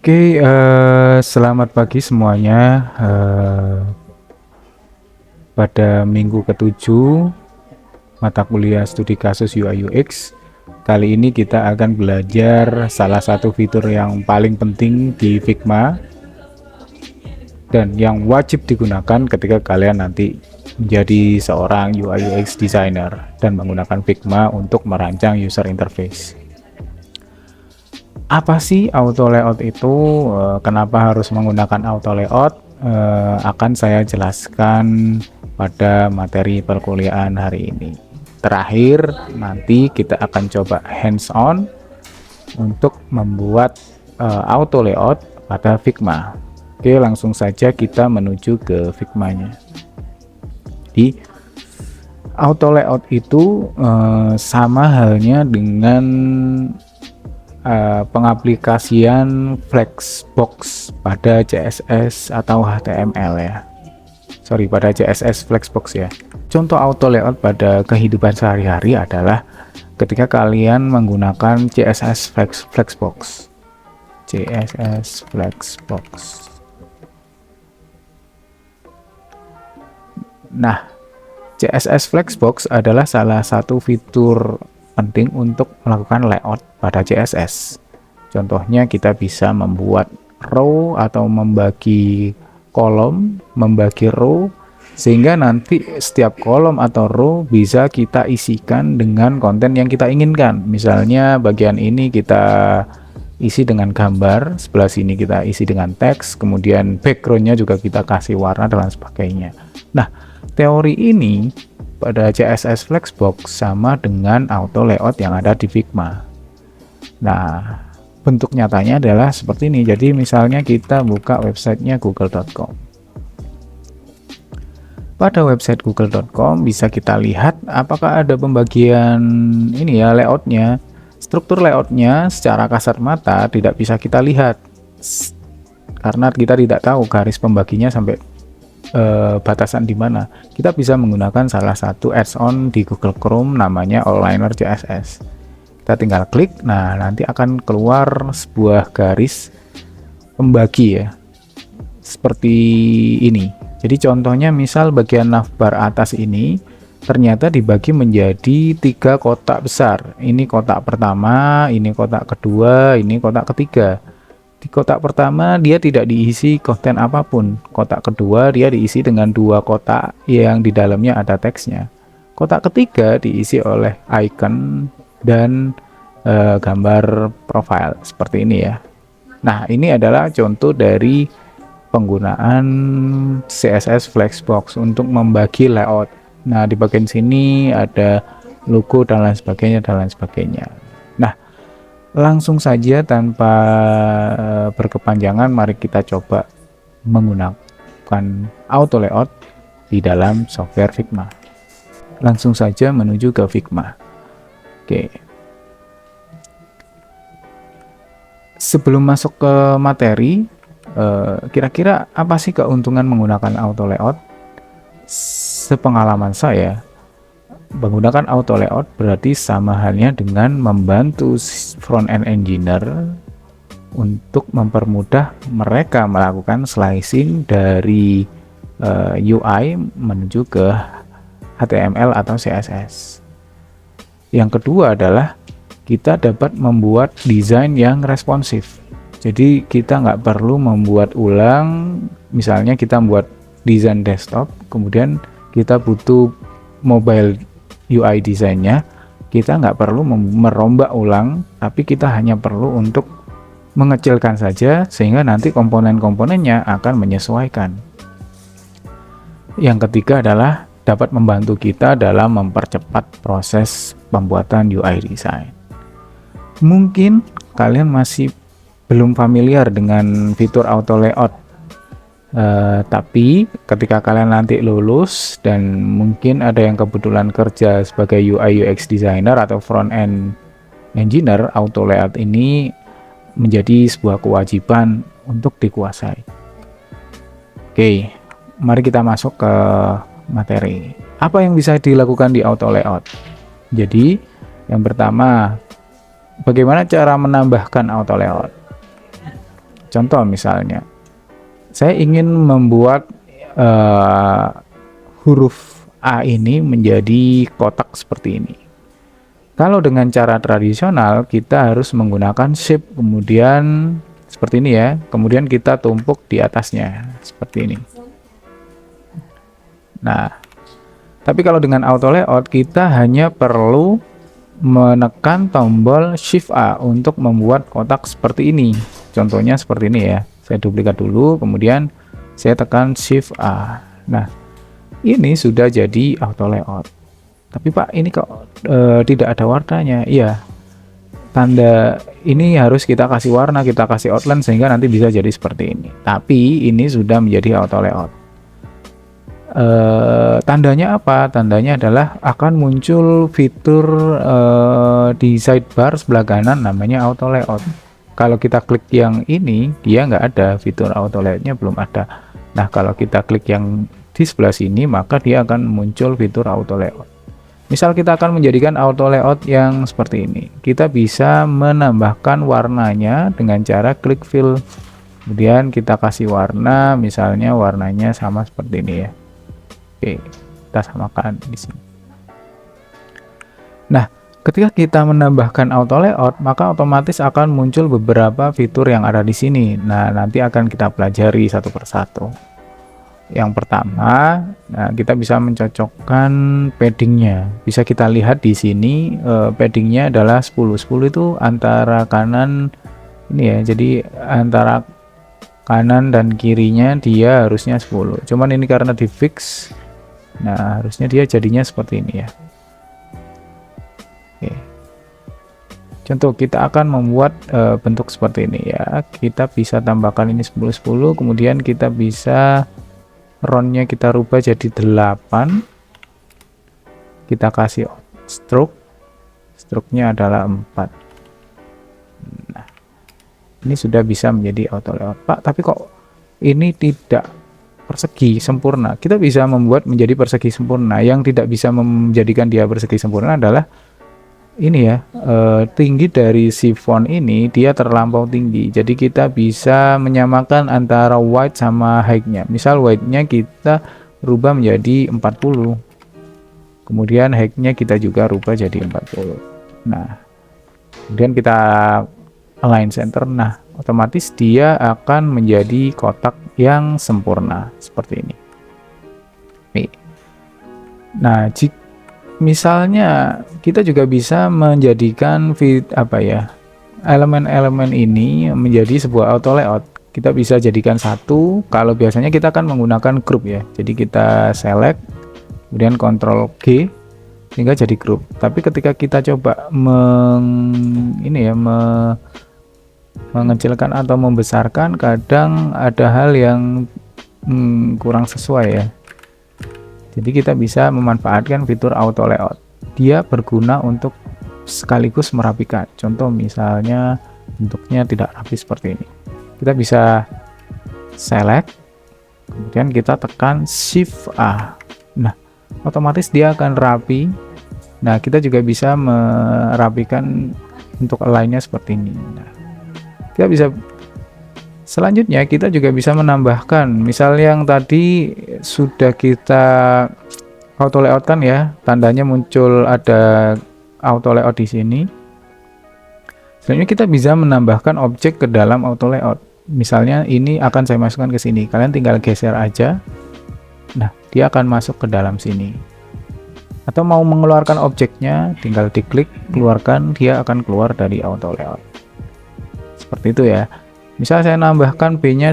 Oke, selamat pagi semuanya. Pada minggu ke-7 mata kuliah studi kasus UI UX, kali ini kita akan belajar salah satu fitur yang paling penting di Figma dan yang wajib digunakan ketika kalian nanti menjadi seorang UI UX designer dan menggunakan Figma untuk merancang user interface. Apa sih auto layout itu? Kenapa harus menggunakan auto layout? Akan saya jelaskan pada materi perkuliahan hari ini. Terakhir, nanti kita akan coba hands on untuk membuat auto layout pada Figma. Oke, langsung saja kita menuju ke Figma-nya. Di auto layout itu sama halnya dengan pengaplikasian Flexbox pada CSS atau HTML ya. Sorry, pada CSS Flexbox ya. Contoh auto layout pada kehidupan sehari-hari adalah ketika kalian menggunakan CSS Flexbox. CSS Flexbox. Nah, CSS Flexbox adalah salah satu fitur penting untuk melakukan layout pada CSS. Contohnya kita bisa membuat row atau membagi kolom, membagi row, sehingga nanti setiap kolom atau row bisa kita isikan dengan konten yang kita inginkan. Misalnya bagian ini kita isi dengan gambar, sebelah sini kita isi dengan teks, kemudian backgroundnya juga kita kasih warna dan sebagainya. Nah, teori ini pada CSS Flexbox sama dengan auto layout yang ada di Figma. Nah, bentuk nyatanya adalah seperti ini. Jadi misalnya kita buka websitenya google.com. Pada website google.com bisa kita lihat apakah ada pembagian ini ya, layoutnya. Struktur layoutnya secara kasat mata tidak bisa kita lihat karena kita tidak tahu garis pembaginya sampai batasan di mana. Kita bisa menggunakan salah satu add-on di Google Chrome namanya Outliner CSS. Kita tinggal klik, nah nanti akan keluar sebuah garis pembagi ya, seperti ini. Jadi contohnya misal bagian navbar atas ini ternyata dibagi menjadi 3 kotak besar. Ini kotak pertama, ini kotak kedua, ini kotak ketiga. Di kotak pertama dia tidak diisi konten apapun. Kotak kedua dia diisi dengan 2 kotak yang di dalamnya ada teksnya. Kotak ketiga diisi oleh icon dan gambar profile seperti ini ya. Nah, ini adalah contoh dari penggunaan CSS Flexbox untuk membagi layout. Nah, di bagian sini ada logo dan lain sebagainya dan lain sebagainya. Nah, langsung saja tanpa berkepanjangan, mari kita coba menggunakan auto layout di dalam software Figma. Langsung saja menuju ke Figma. Oke. Sebelum masuk ke materi, kira-kira apa sih keuntungan menggunakan auto layout? Sepengalaman saya, menggunakan auto layout berarti sama halnya dengan membantu front end engineer untuk mempermudah mereka melakukan slicing dari UI menuju ke HTML atau CSS. Yang kedua adalah kita dapat membuat desain yang responsif. Jadi kita nggak perlu membuat ulang, misalnya kita membuat desain desktop, kemudian kita butuh mobile UI desainnya, kita nggak perlu merombak ulang, tapi kita hanya perlu untuk mengecilkan saja sehingga nanti komponen-komponennya akan menyesuaikan. Yang ketiga adalah dapat membantu kita dalam mempercepat proses pembuatan UI design. Mungkin kalian masih belum familiar dengan fitur auto layout. Tapi ketika kalian nanti lulus dan mungkin ada yang kebetulan kerja sebagai UI UX designer atau front end engineer, auto layout ini menjadi sebuah kewajiban untuk dikuasai. Oke, mari kita masuk ke materi. Apa yang bisa dilakukan di auto layout? Jadi yang pertama, bagaimana cara menambahkan auto layout? Contoh misalnya, saya ingin membuat huruf A ini menjadi kotak seperti ini. Kalau dengan cara tradisional, kita harus menggunakan shape, kemudian seperti ini ya, kemudian kita tumpuk di atasnya, seperti ini. Nah, tapi kalau dengan auto layout, kita hanya perlu menekan tombol Shift A untuk membuat kotak seperti ini. Contohnya seperti ini ya, saya duplikat dulu, kemudian saya tekan Shift A. Nah, ini sudah jadi auto layout. Tapi Pak, ini kok tidak ada warnanya? Iya, tanda ini harus kita kasih warna, kita kasih outline sehingga nanti bisa jadi seperti ini. Tapi ini sudah menjadi auto layout. Tandanya apa? Tandanya adalah akan muncul fitur di sidebar sebelah kanan namanya auto layout. Kalau kita klik yang ini, dia nggak ada, fitur auto layoutnya belum ada. Nah, kalau kita klik yang di sebelah sini, maka dia akan muncul fitur auto layout. Misal kita akan menjadikan auto layout yang seperti ini. Kita bisa menambahkan warnanya dengan cara klik fill. Kemudian kita kasih warna, misalnya warnanya sama seperti ini ya. Oke, kita samakan di sini. Nah, ketika kita menambahkan auto layout, maka otomatis akan muncul beberapa fitur yang ada di sini. Nah, nanti akan kita pelajari satu persatu. Yang pertama, nah kita bisa mencocokkan paddingnya. Bisa kita lihat di sini paddingnya adalah 10. 10 itu antara kanan ini ya. Jadi antara kanan dan kirinya dia harusnya 10. Cuman ini karena di fix. Nah, harusnya dia jadinya seperti ini ya. Oke. Contoh, kita akan membuat bentuk seperti ini ya. Kita bisa tambahkan ini 10 10, kemudian kita bisa roundnya kita rubah jadi 8, kita kasih stroke, stroke-nya adalah 4. Nah, ini sudah bisa menjadi auto layout. Pak, tapi kok ini tidak persegi sempurna? Kita bisa membuat menjadi persegi sempurna. Yang tidak bisa menjadikan dia persegi sempurna adalah ini ya, tinggi dari si font ini dia terlampau tinggi. Jadi kita bisa menyamakan antara width sama height-nya. Misal width-nya kita rubah menjadi 40. Kemudian height-nya kita juga rubah jadi 40. Nah, kemudian kita align center. Nah, otomatis dia akan menjadi kotak yang sempurna seperti ini. Nih. Nah, jika misalnya kita juga bisa menjadikan elemen-elemen ini menjadi sebuah auto layout. Kita bisa jadikan satu. Kalau biasanya kita akan menggunakan group ya. Jadi kita select, kemudian Ctrl G sehingga jadi grup. Tapi ketika kita coba mengecilkan atau membesarkan, kadang ada hal yang kurang sesuai ya. Jadi kita bisa memanfaatkan fitur auto layout. Dia berguna untuk sekaligus merapikan. Contoh misalnya bentuknya tidak rapi seperti ini. Kita bisa select, kemudian kita tekan Shift A. Nah, otomatis dia akan rapi. Nah, kita juga bisa merapikan untuk align-nya seperti ini. Nah, kita bisa selanjutnya kita juga bisa menambahkan, misal yang tadi sudah kita auto layout kan ya, tandanya muncul ada auto layout di sini. Selanjutnya kita bisa menambahkan objek ke dalam auto layout. Misalnya ini akan saya masukkan ke sini, kalian tinggal geser aja. Nah, dia akan masuk ke dalam sini. Atau mau mengeluarkan objeknya, tinggal diklik, keluarkan, dia akan keluar dari auto layout. Seperti itu ya. Misal saya nambahkan B-nya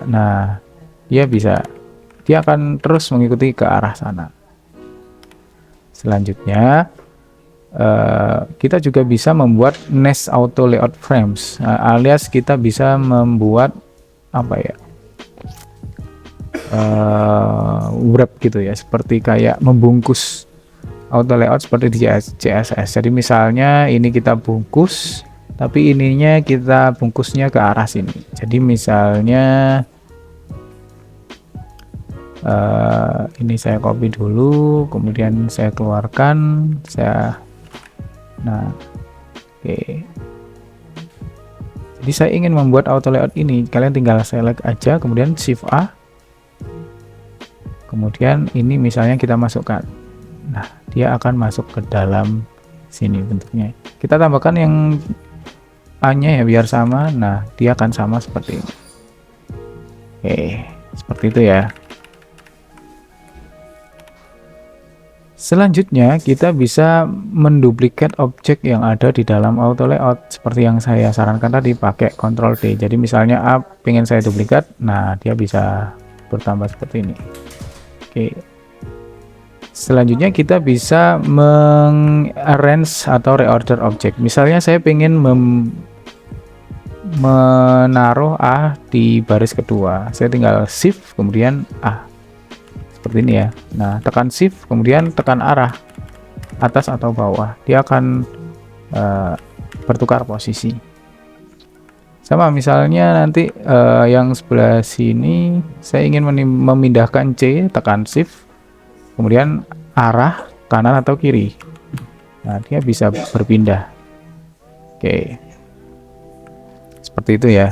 nah dia akan terus mengikuti ke arah sana. Selanjutnya kita juga bisa membuat nest auto layout frames, alias kita bisa membuat wrap gitu ya, seperti kayak membungkus auto layout seperti di CSS. Jadi misalnya ini kita bungkus, tapi ininya kita bungkusnya ke arah sini. Jadi misalnya ini saya copy dulu, kemudian saya keluarkan, oke. Jadi saya ingin membuat auto layout ini, kalian tinggal select aja, kemudian shift A, kemudian ini misalnya kita masukkan. Nah, dia akan masuk ke dalam sini bentuknya. Kita tambahkan yang A-nya ya biar sama. Nah, dia akan sama seperti ini. Oke, seperti itu ya. Selanjutnya kita bisa menduplikat objek yang ada di dalam auto layout seperti yang saya sarankan tadi, pakai Ctrl D. Jadi misalnya A pengen saya duplikat, nah dia bisa bertambah seperti ini. Oke. Selanjutnya kita bisa mengarrange atau reorder objek. Misalnya saya pengen menaruh A di baris kedua, saya tinggal shift kemudian A seperti ini ya. Nah, tekan shift kemudian tekan arah atas atau bawah, dia akan bertukar posisi. Sama misalnya nanti yang sebelah sini saya ingin memindahkan C, tekan shift kemudian arah kanan atau kiri. Nah, dia bisa berpindah. Oke, seperti itu ya.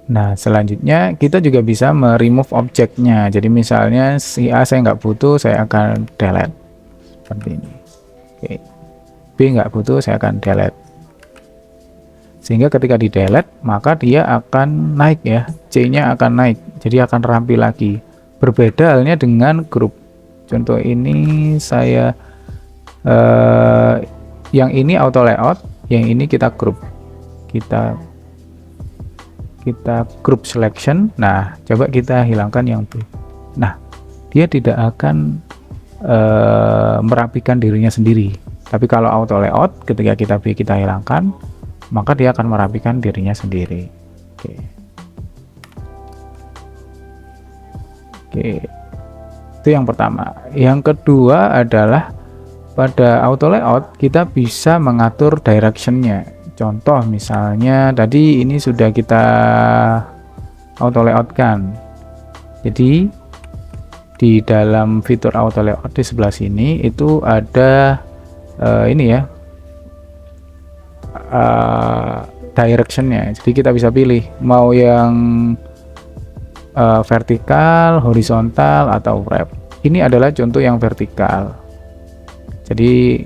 Nah, selanjutnya kita juga bisa remove objeknya. Jadi misalnya si A saya nggak butuh, saya akan delete seperti ini. Oke, B nggak butuh, saya akan delete. Sehingga ketika di delete maka dia akan naik ya, C-nya akan naik, jadi akan ramping lagi. Berbeda halnya dengan grup. Contoh ini saya yang ini auto layout, yang ini kita grup, kita group selection. Nah, coba kita hilangkan yang B. Nah, dia tidak akan merapikan dirinya sendiri. Tapi kalau auto layout, ketika kita B kita hilangkan, maka dia akan merapikan dirinya sendiri. Oke. Oke, itu yang pertama. Yang kedua adalah pada auto layout kita bisa mengatur directionnya. Contoh misalnya tadi ini sudah kita auto layout kan. Jadi di dalam fitur auto layout di sebelah sini itu ada ini ya, directionnya. Jadi kita bisa pilih mau yang vertikal, horizontal, atau wrap. Ini adalah contoh yang vertikal. Jadi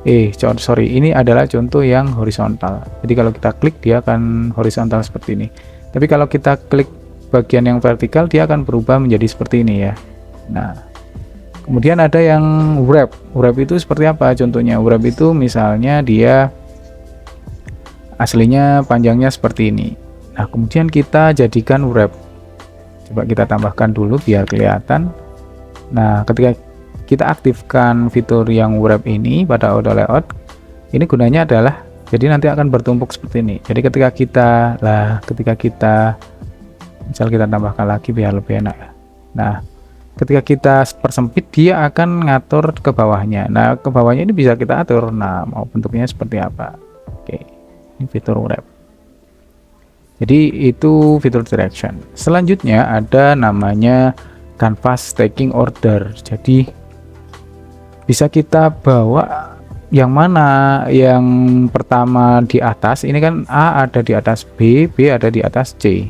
ini adalah contoh yang horizontal. Jadi kalau kita klik dia akan horizontal seperti ini. Tapi kalau kita klik bagian yang vertikal dia akan berubah menjadi seperti ini ya. Nah, kemudian ada yang wrap. Wrap itu seperti apa contohnya? Wrap itu misalnya dia aslinya panjangnya seperti ini. Nah, kemudian kita jadikan wrap. Coba kita tambahkan dulu biar kelihatan. Nah, ketika kita aktifkan fitur yang wrap ini pada auto layout, ini gunanya adalah jadi nanti akan bertumpuk seperti ini. Jadi ketika kita misal kita tambahkan lagi biar lebih enak. Nah, ketika kita persempit dia akan ngatur ke bawahnya. Nah, ke bawahnya ini bisa kita atur. Nah, mau bentuknya seperti apa. Oke, ini fitur wrap. Jadi itu fitur direction. Selanjutnya ada namanya canvas stacking order. Jadi bisa kita bawa yang mana yang pertama di atas. Ini kan A ada di atas B, B ada di atas C.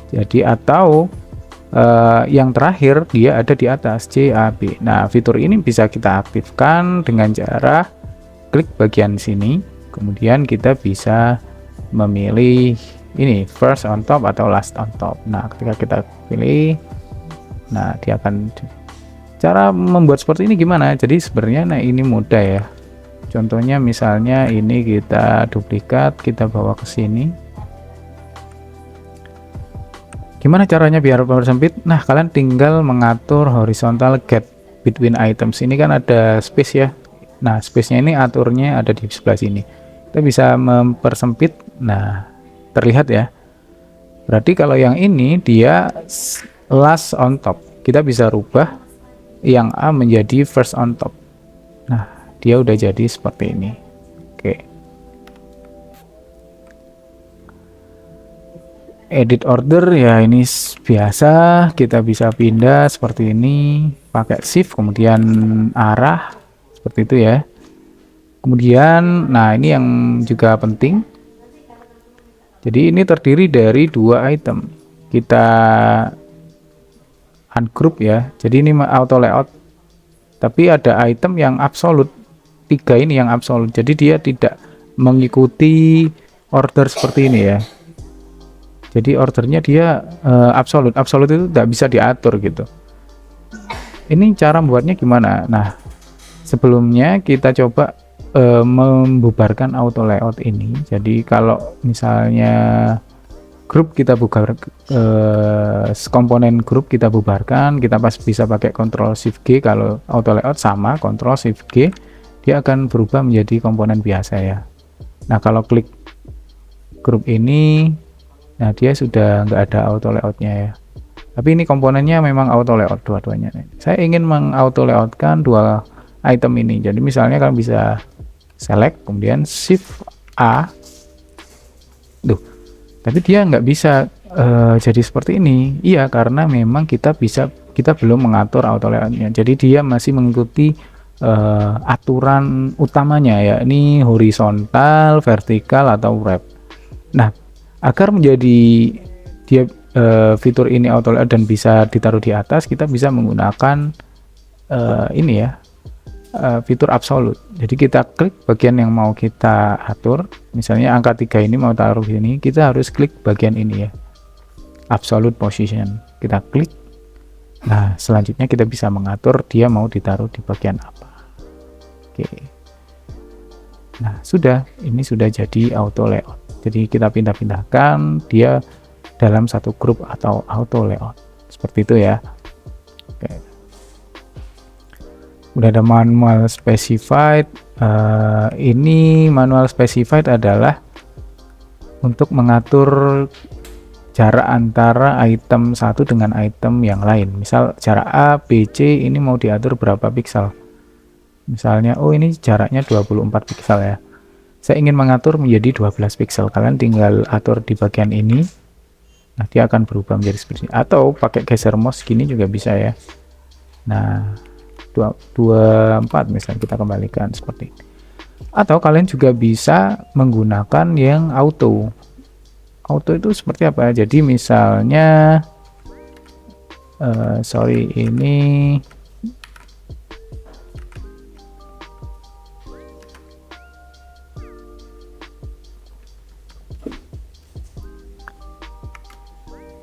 Jadi atau yang terakhir dia ada di atas C, A, B. Nah, fitur ini bisa kita aktifkan dengan cara klik bagian sini. Kemudian kita bisa memilih ini first on top atau last on top. Nah, ketika kita pilih, nah dia akan. Cara membuat seperti ini gimana? Jadi sebenarnya nah ini mudah ya. Contohnya misalnya ini kita duplikat, kita bawa ke sini. Gimana caranya biar bersempit? Nah, kalian tinggal mengatur horizontal gap between items. Ini kan ada space ya. Nah, space-nya ini aturnya ada di sebelah sini. Kita bisa mempersempit. Nah, terlihat ya. Berarti kalau yang ini dia last on top. Kita bisa rubah yang A menjadi first on top. Nah, dia udah jadi seperti ini. Oke. Edit order ya ini biasa, kita bisa pindah seperti ini, pakai shift kemudian arah seperti itu ya. Kemudian nah ini yang juga penting, Jadi ini terdiri dari dua item. Kita ungroup ya. Jadi ini auto layout. Tapi ada item yang absolut. 3 ini yang absolut. Jadi dia tidak mengikuti order seperti ini ya. Jadi ordernya dia absolut. Absolut itu tidak bisa diatur gitu. Ini cara membuatnya gimana? Nah, sebelumnya kita coba membubarkan auto layout ini. Jadi kalau misalnya grup kita buka komponen grup kita bubarkan, kita bisa pakai Ctrl Shift G. Kalau auto layout sama Ctrl Shift G, dia akan berubah menjadi komponen biasa ya. Nah, kalau klik grup ini, nah dia sudah nggak ada auto layoutnya ya. Tapi ini komponennya memang auto layout dua-duanya. Saya ingin mengauto layoutkan dua item ini. Jadi misalnya kalian bisa select kemudian Shift A. Duh, tapi dia nggak bisa jadi seperti ini. Iya, karena memang kita belum mengatur auto layoutnya. Jadi dia masih mengikuti aturan utamanya ya, ini horizontal, vertikal atau wrap. Nah, agar menjadi dia fitur ini auto layout dan bisa ditaruh di atas, kita bisa menggunakan ini ya, fitur absolut. Jadi kita klik bagian yang mau kita atur, misalnya angka 3 ini mau taruh di sini, kita harus klik bagian ini ya, absolute position. Kita klik. Nah, selanjutnya kita bisa mengatur dia mau ditaruh di bagian apa. Oke. Nah, ini sudah jadi auto layout. Jadi kita pindah-pindahkan dia dalam satu grup atau auto layout. Seperti itu ya. Oke. Udah ada manual specified. Ini manual specified adalah untuk mengatur jarak antara item satu dengan item yang lain. Misal jarak A, B, C ini mau diatur berapa piksel. Misalnya, oh ini jaraknya 24 piksel ya. Saya ingin mengatur menjadi 12 piksel. Kalian tinggal atur di bagian ini. Nah, dia akan berubah menjadi seperti ini. Atau pakai geser mouse gini juga bisa ya. Nah, 24 misalnya kita kembalikan seperti ini. Atau kalian juga bisa menggunakan yang auto. Auto itu seperti apa? Jadi misalnya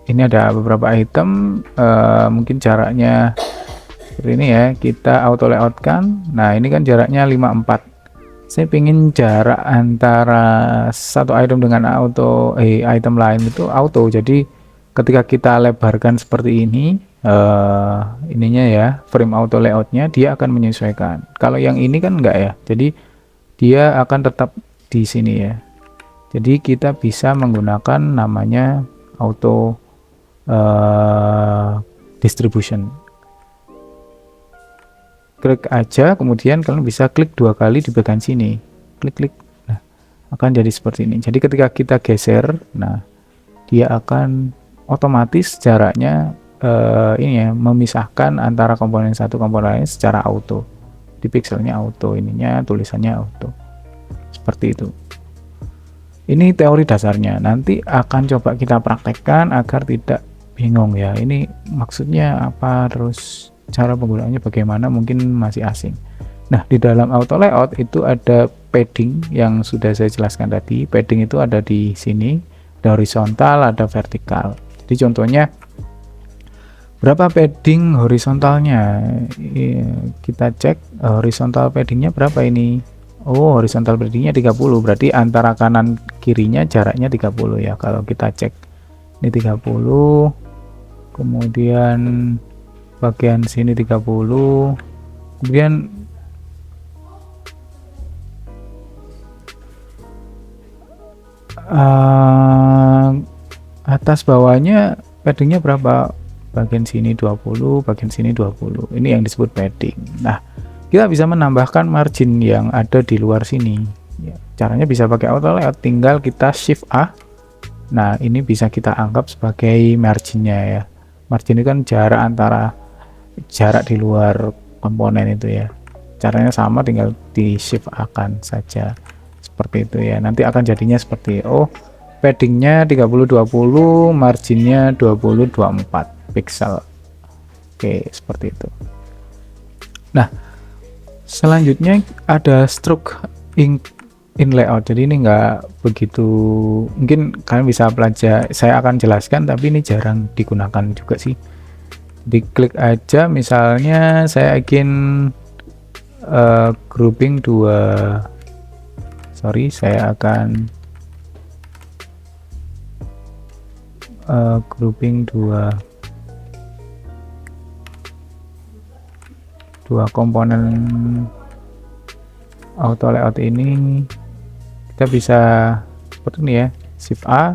ini ada beberapa item, mungkin jaraknya seperti ini ya, kita auto layout kan. Nah, ini kan jaraknya 54. Saya ingin jarak antara satu item dengan item lain itu auto. Jadi ketika kita lebarkan seperti ini, ininya ya, frame auto layoutnya dia akan menyesuaikan. Kalau yang ini kan enggak ya, jadi dia akan tetap di sini ya. Jadi kita bisa menggunakan namanya auto distribution. Klik aja, kemudian kalian bisa klik 2 kali di bagian sini, klik. Nah, akan jadi seperti ini. Jadi ketika kita geser, nah dia akan otomatis jaraknya ini ya, memisahkan antara komponen satu komponen lain secara auto. Di pixelnya auto, ininya tulisannya auto, seperti itu. Ini teori dasarnya. Nanti akan coba kita praktekkan agar tidak bingung ya, ini maksudnya apa, terus cara penggunaannya bagaimana, mungkin masih asing. Nah, di dalam auto layout itu ada padding yang sudah saya jelaskan tadi. Padding itu ada di sini, ada horizontal, ada vertikal. Jadi contohnya berapa padding horizontalnya, kita cek horizontal paddingnya berapa ini. Oh, horizontal paddingnya 30, berarti antara kanan kirinya jaraknya 30 ya. Kalau kita cek ini 30, kemudian bagian sini 30, kemudian atas bawahnya paddingnya berapa, bagian sini 20, bagian sini 20. Ini yang disebut padding. Nah, kita bisa menambahkan margin yang ada di luar sini ya. Caranya bisa pakai auto layout, tinggal kita shift A. Nah, ini bisa kita anggap sebagai marginnya ya. Margin itu kan jarak di luar komponen itu ya. Caranya sama, tinggal di shift akan saja seperti itu ya. Nanti akan jadinya seperti paddingnya 30-20, marginnya 20-24 pixel. Oke, seperti itu. Nah, selanjutnya ada stroke in layout. Jadi ini nggak begitu, mungkin kalian bisa belajar, saya akan jelaskan, tapi ini jarang digunakan juga sih. Diklik aja, misalnya saya ingin grouping saya akan grouping dua komponen auto layout ini. Kita bisa seperti ini ya, shift A.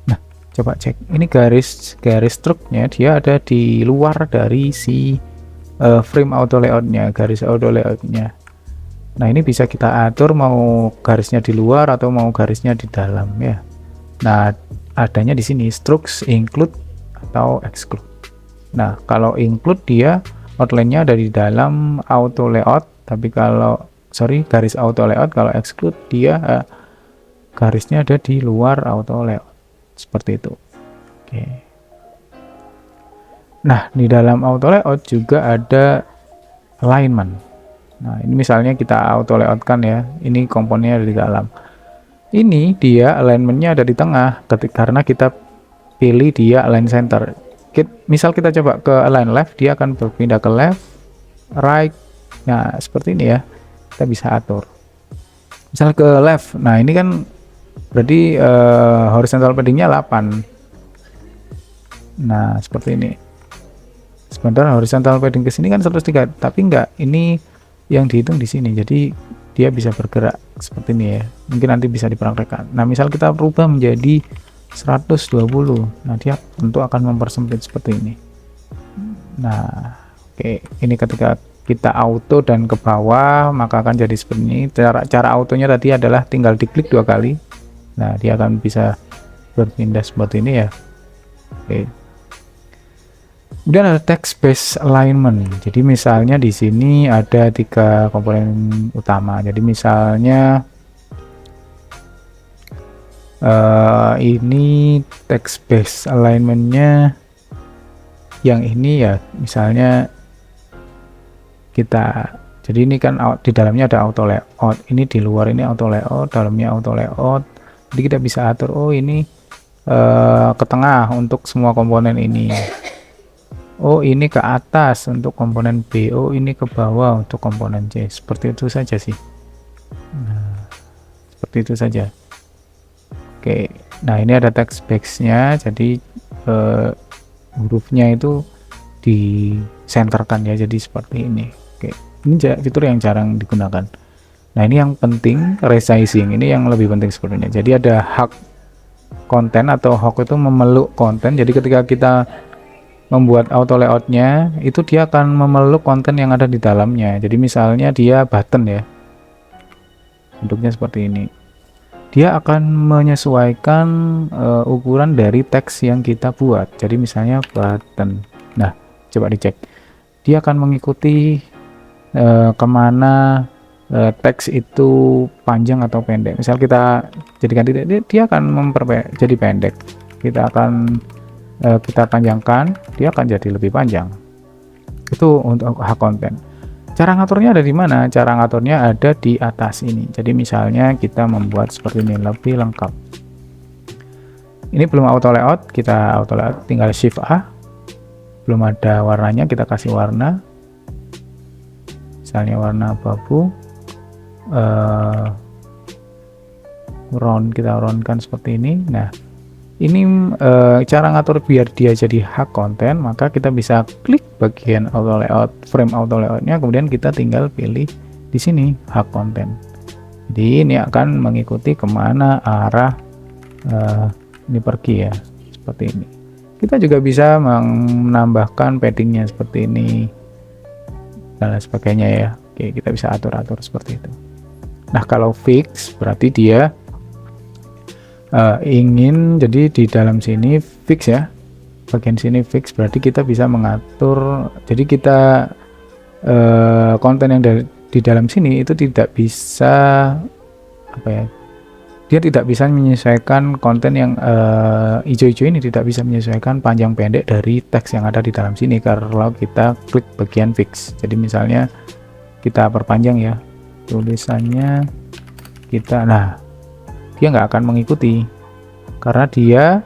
Nah, coba cek ini garis stroke-nya dia ada di luar dari si frame auto layout-nya, garis auto layout-nya. Nah, ini bisa kita atur mau garisnya di luar atau mau garisnya di dalam ya. Nah, adanya di sini strokes include atau exclude. Nah, kalau include dia outline-nya ada di dalam auto layout, tapi kalau garis auto layout, kalau exclude dia garisnya ada di luar auto layout. Seperti itu. Oke. Nah, di dalam auto layout juga ada alignment. Nah, ini misalnya kita auto layout kan ya, ini komponennya ada di dalam. Ini dia alignmentnya ada di tengah, karena kita pilih dia align center. Misal kita coba ke align left, dia akan berpindah ke left, right. Nah, seperti ini ya, kita bisa atur. Misal ke left, nah ini kan berarti horizontal paddingnya 8. Nah, seperti ini. Sebentar, horizontal padding ke sini kan 103, tapi enggak, ini yang dihitung di sini. Jadi dia bisa bergerak seperti ini ya. Mungkin nanti bisa dipraktekkan. Nah, misal kita rubah menjadi 120. Nah, dia tentu akan mempersempit seperti ini. Nah, oke, ini ketika kita auto dan ke bawah, maka akan jadi seperti ini. Cara autonya tadi adalah tinggal diklik 2 kali. Nah, dia akan bisa berpindah seperti ini ya. Oke. Kemudian ada text based alignment. Jadi misalnya di sini ada 3 komponen utama. Jadi misalnya ini text based alignmentnya yang ini ya, misalnya kita, jadi ini kan di dalamnya ada auto layout, ini di luar ini auto layout, dalamnya auto layout. Jadi kita bisa atur, oh ini ke tengah untuk semua komponen ini, oh ini ke atas untuk komponen B, oh ini ke bawah untuk komponen C. Seperti itu saja sih. Nah, seperti itu saja. Oke, nah ini ada text box-nya, jadi hurufnya itu disenterkan ya, jadi seperti ini. Oke, ini fitur yang jarang digunakan. Nah, ini yang penting, resizing ini yang lebih penting sebenarnya. Jadi ada hak konten atau hak itu memeluk konten. Jadi ketika kita membuat auto layoutnya, itu dia akan memeluk konten yang ada di dalamnya. Jadi misalnya dia button ya, bentuknya seperti ini. Dia akan menyesuaikan ukuran dari teks yang kita buat. Jadi misalnya button. Nah, coba dicek. Dia akan mengikuti kemana teks itu panjang atau pendek. Misal kita jadikan titik, dia akan jadi pendek. Kita akan kita panjangkan, dia akan jadi lebih panjang. Itu untuk hak konten. Cara ngaturnya ada di mana? Cara ngaturnya ada di atas ini. Jadi misalnya kita membuat seperti ini lebih lengkap. Ini belum auto layout, kita auto layout tinggal shift A. Belum ada warnanya, kita kasih warna. Misalnya warna abu-abu. Round, kita roundkan seperti ini. Nah, ini cara ngatur biar dia jadi hak konten, maka kita bisa klik bagian auto layout, frame auto layoutnya, kemudian kita tinggal pilih di sini hak konten. Jadi ini akan mengikuti kemana arah ini pergi ya, seperti ini. Kita juga bisa menambahkan paddingnya seperti ini dan sebagainya ya. Oke, kita bisa atur-atur seperti itu. Nah, kalau fix berarti dia ingin, jadi di dalam sini fix ya, bagian sini fix, berarti kita bisa mengatur. Jadi kita konten yang di dalam sini itu tidak bisa apa ya, dia tidak bisa menyesuaikan konten yang hijau-hijau ini, tidak bisa menyesuaikan panjang pendek dari teks yang ada di dalam sini kalau kita klik bagian fix. Jadi misalnya kita perpanjang ya tulisannya, kita, nah dia nggak akan mengikuti karena dia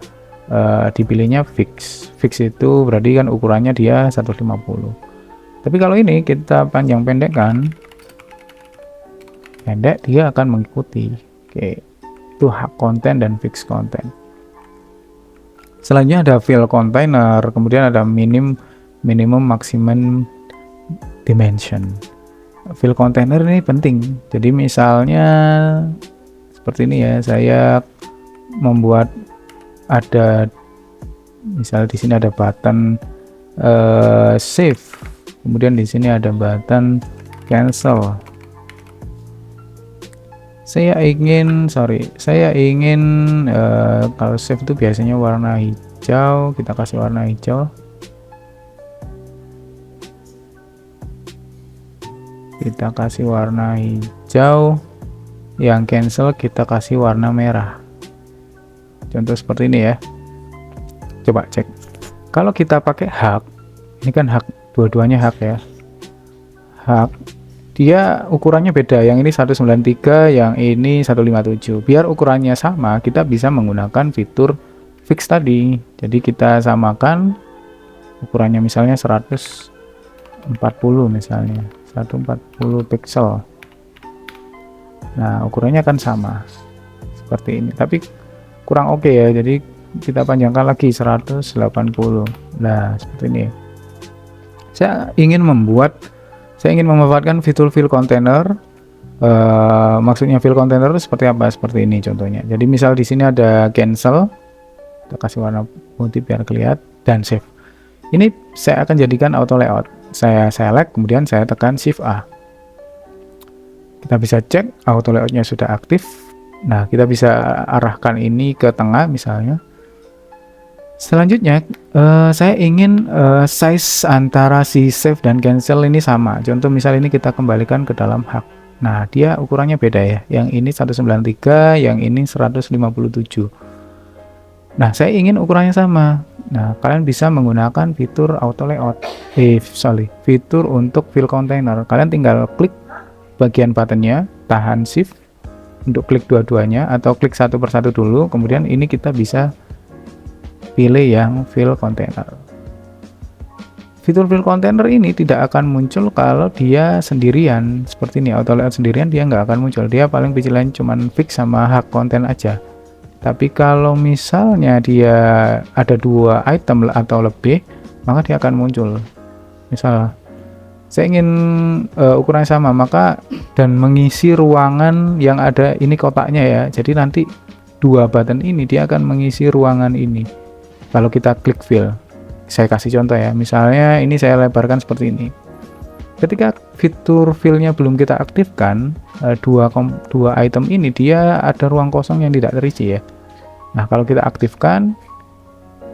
dipilihnya fix. Fix itu berarti kan ukurannya dia 150. Tapi kalau ini kita panjang pendekkan, pendek, dia akan mengikuti. Oke, itu hak konten dan fix konten. Selanjutnya ada fill container, kemudian ada minimum maximum dimension. Fill container ini penting. Jadi misalnya seperti ini ya, saya membuat ada, misal di sini ada button save, kemudian di sini ada button cancel. Saya ingin kalau save itu biasanya warna hijau, kita kasih warna hijau. Kita kasih warna hijau, yang cancel kita kasih warna merah. Contoh seperti ini ya. Coba cek. Kalau kita pakai hak, ini kan hak, dua-duanya hak ya. Hak, dia ukurannya beda. Yang ini 193, yang ini 157. Biar ukurannya sama, kita bisa menggunakan fitur fix tadi. Jadi kita samakan ukurannya, misalnya 140 misalnya. 140 pixel. Nah, ukurannya akan sama. Seperti ini. Tapi kurang oke ya. Jadi kita panjangkan lagi 180. Nah, seperti ini. Saya ingin memanfaatkan fitur fill container. Maksudnya fill container itu seperti apa? Seperti ini contohnya. Jadi misal di sini ada cancel, kita kasih warna putih biar kelihatan, dan save. Ini saya akan jadikan auto layout. Saya select, kemudian saya tekan shift A. Kita bisa cek auto layoutnya sudah aktif. Nah, kita bisa arahkan ini ke tengah misalnya. Selanjutnya saya ingin size antara si save dan cancel ini sama. Contoh misal ini kita kembalikan ke dalam hak. Nah, dia ukurannya beda ya. Yang ini 193, yang ini 157. Nah, saya ingin ukurannya sama. Nah, kalian bisa menggunakan fitur auto layout. Fitur untuk fill container. Kalian tinggal klik bagian buttonnya, tahan shift untuk klik dua-duanya, atau klik satu persatu dulu. Kemudian ini kita bisa pilih yang fill container. Fitur fill container ini tidak akan muncul kalau dia sendirian. Seperti ini, auto layout sendirian dia nggak akan muncul. Dia paling pilihan cuman fix sama hak konten aja. Tapi kalau misalnya dia ada dua item atau lebih, maka dia akan muncul. Misal saya ingin ukurannya sama, maka dan mengisi ruangan yang ada ini kotaknya ya. Jadi nanti dua button ini dia akan mengisi ruangan ini. Kalau kita klik fill, saya kasih contoh ya, misalnya ini saya lebarkan seperti ini. Ketika fitur fillnya belum kita aktifkan, dua item ini dia ada ruang kosong yang tidak terisi ya. Nah, kalau kita aktifkan,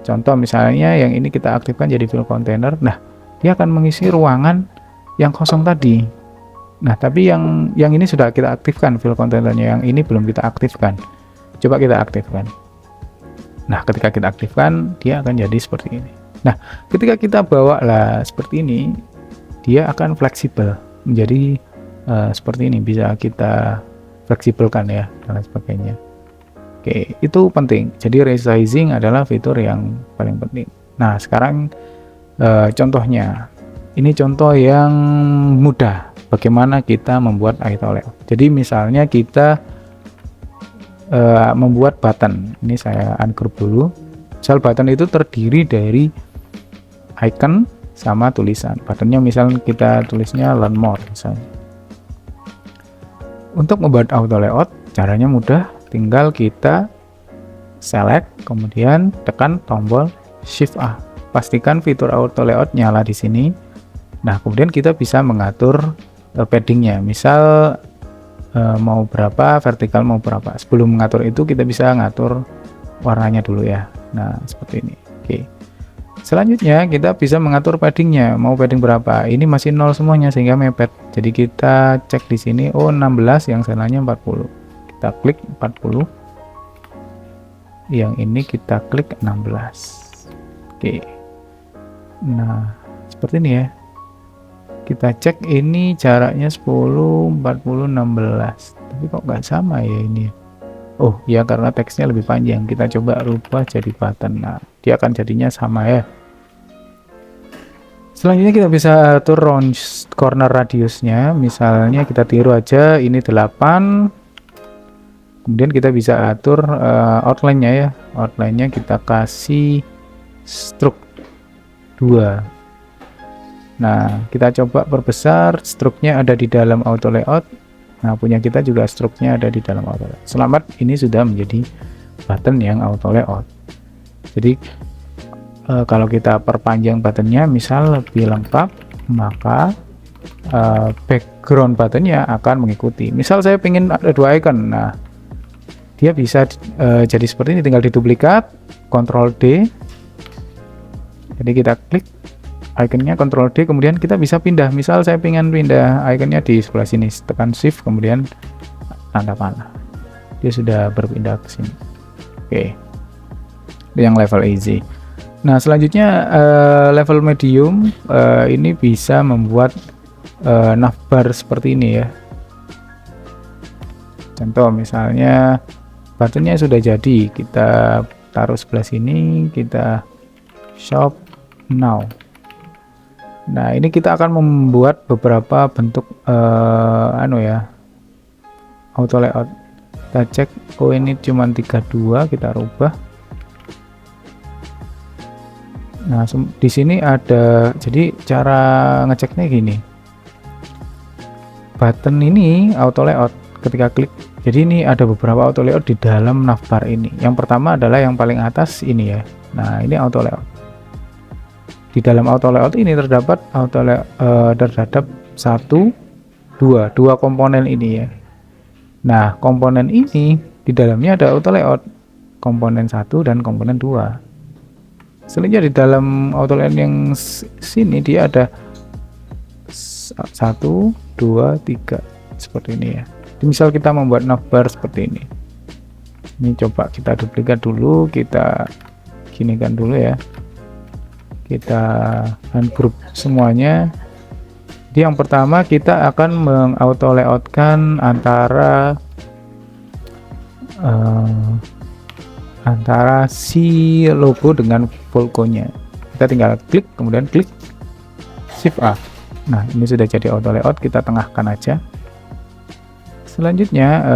contoh misalnya yang ini kita aktifkan jadi fill container, nah dia akan mengisi ruangan yang kosong tadi. Nah, tapi yang ini sudah kita aktifkan fill containernya, yang ini belum kita aktifkan. Coba kita aktifkan. Nah, ketika kita aktifkan, dia akan jadi seperti ini. Nah, ketika kita bawa lah seperti ini, dia akan fleksibel menjadi seperti ini. Bisa kita fleksibelkan ya, dan lain sebagainya. Oke, itu penting. Jadi resizing adalah fitur yang paling penting. Nah, sekarang contohnya. Ini contoh yang mudah. Bagaimana kita membuat auto layout. Jadi misalnya kita membuat button. Ini saya ungroup dulu. Misal button itu terdiri dari icon sama tulisan. Buttonnya misal kita tulisnya learn more misalnya. Untuk membuat auto layout caranya mudah, tinggal kita select kemudian tekan tombol shift A. Pastikan fitur auto layout nyala di sini. Nah, kemudian kita bisa mengatur paddingnya. Misal mau berapa, vertikal mau berapa. Sebelum mengatur itu kita bisa ngatur warnanya dulu ya. Nah, seperti ini. Oke. Selanjutnya kita bisa mengatur paddingnya. Mau padding berapa? Ini masih 0 semuanya sehingga mepet. Jadi kita cek di sini, oh 16, yang sananya 40. Kita klik 40. yang ini kita klik 16. Oke, nah seperti ini ya. Kita cek ini jaraknya 10, 40, 16, tapi kok nggak sama ya ini. Oh ya, karena teksnya lebih panjang. Kita coba rubah jadi button. Nah, dia akan jadinya sama ya. Selanjutnya kita bisa atur round corner radiusnya. Misalnya kita tiru aja ini 8. Kemudian kita bisa atur outline-nya ya. Outline-nya kita kasih stroke 2. Nah, kita coba perbesar, stroke-nya ada di dalam auto layout. Nah, punya kita juga stroke-nya ada di dalam auto layout. Selamat, ini sudah menjadi button yang auto layout. Jadi kalau kita perpanjang buttonnya misal lebih lengkap, maka background buttonnya akan mengikuti. Misal saya ingin ada 2 icon, nah dia bisa jadi seperti ini, tinggal diduplikat, Ctrl D. Jadi kita klik ikonnya, Ctrl D, kemudian kita bisa pindah. Misal saya ingin pindah ikonnya di sebelah sini, tekan Shift kemudian tanda panah, dia sudah berpindah ke sini. Oke, yang level easy. Nah, selanjutnya level medium, ini bisa membuat navbar seperti ini ya. Contoh misalnya buttonnya sudah jadi, kita taruh sebelah sini, kita shop now. Nah, ini kita akan membuat beberapa bentuk auto layout. Kita cek, oh ini cuma 32, kita rubah. Nah, di sini ada, jadi cara ngeceknya gini. Button ini auto layout ketika klik. Jadi ini ada beberapa auto layout di dalam navbar ini. Yang pertama adalah yang paling atas ini ya. Nah, ini auto layout. Di dalam auto layout ini terdapat terhadap 2 komponen ini ya. Nah, komponen ini di dalamnya ada auto layout komponen 1 dan komponen 2. Selanjutnya di dalam auto layout yang sini dia ada 1, 2, 3 seperti ini ya. Misal kita membuat navbar seperti ini. Ini coba kita duplikat dulu, kita ginikan dulu ya. Kita ungroup semuanya. Jadi yang pertama kita akan mengauto layoutkan antara si logo dengan volconya. Kita tinggal klik, kemudian klik Shift A. Nah, ini sudah jadi auto layout, kita tengahkan aja. Selanjutnya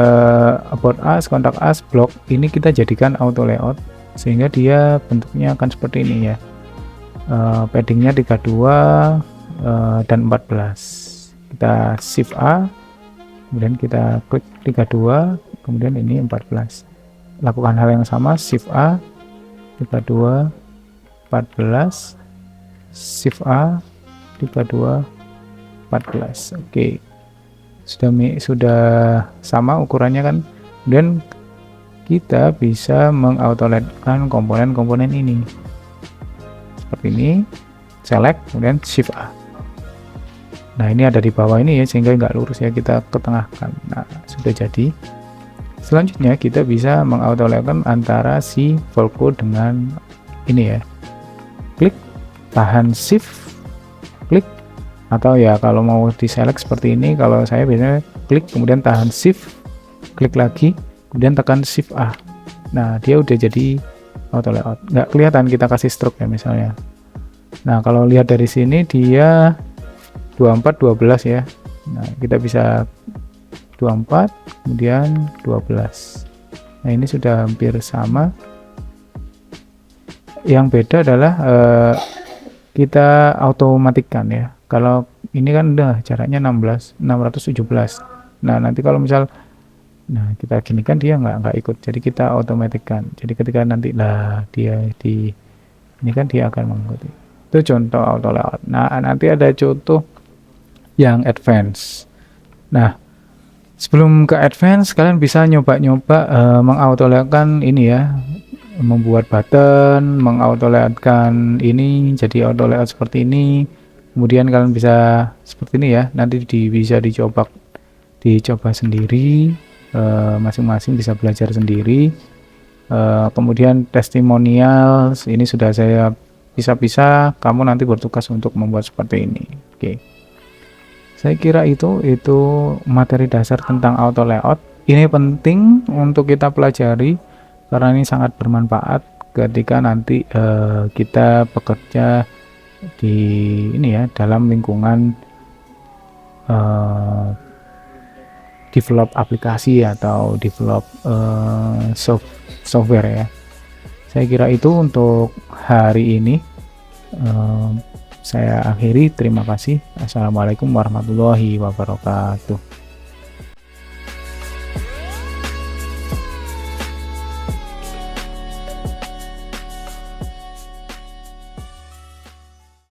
about us, contact us, block ini kita jadikan auto layout sehingga dia bentuknya akan seperti ini ya. Paddingnya 32 dan 14. Kita Shift A, kemudian kita klik 32, kemudian ini 14. Lakukan hal yang sama, Shift A, 32, 14, Shift A, 32, 14. Oke, sudah sama ukurannya kan. Kemudian kita bisa mengautolatkan komponen-komponen ini seperti ini, select kemudian Shift A. Nah, ini ada di bawah ini ya, sehingga nggak lurus ya, kita ketengahkan. Nah, sudah jadi. Selanjutnya kita bisa mengautolatkan antara si volco dengan ini ya. Klik, tahan Shift, klik, atau ya kalau mau di select seperti ini, kalau saya biasanya klik kemudian tahan Shift, klik lagi kemudian tekan Shift A. Nah, dia udah jadi auto layout. Nggak kelihatan kita kasih stroke ya misalnya. Nah, kalau lihat dari sini dia 24 12 ya. Nah, kita bisa 24 kemudian 12. Nah, ini sudah hampir sama. Yang beda adalah kita otomatikkan ya. Kalau ini kan udah jaraknya 617. Nah, nanti kalau misal kita gini kan dia nggak ikut, jadi kita otomatikkan. Jadi ketika nanti dia di ini kan dia akan mengikuti. Itu contoh auto layout. Nah, nanti ada contoh yang advance. Nah, sebelum ke advance kalian bisa nyoba-nyoba mengauto layoutkan ini ya, membuat button, mengauto layoutkan ini jadi auto layout seperti ini. Kemudian kalian bisa seperti ini ya, nanti bisa dicoba sendiri, masing-masing bisa belajar sendiri. Kemudian testimonial ini sudah saya pisah-pisah, kamu nanti bertugas untuk membuat seperti ini. Oke, saya kira itu materi dasar tentang auto layout. Ini penting untuk kita pelajari karena ini sangat bermanfaat ketika nanti kita bekerja di ini ya, dalam lingkungan develop aplikasi atau develop software ya. Saya kira itu untuk hari ini. Saya akhiri, terima kasih. Assalamualaikum warahmatullahi wabarakatuh.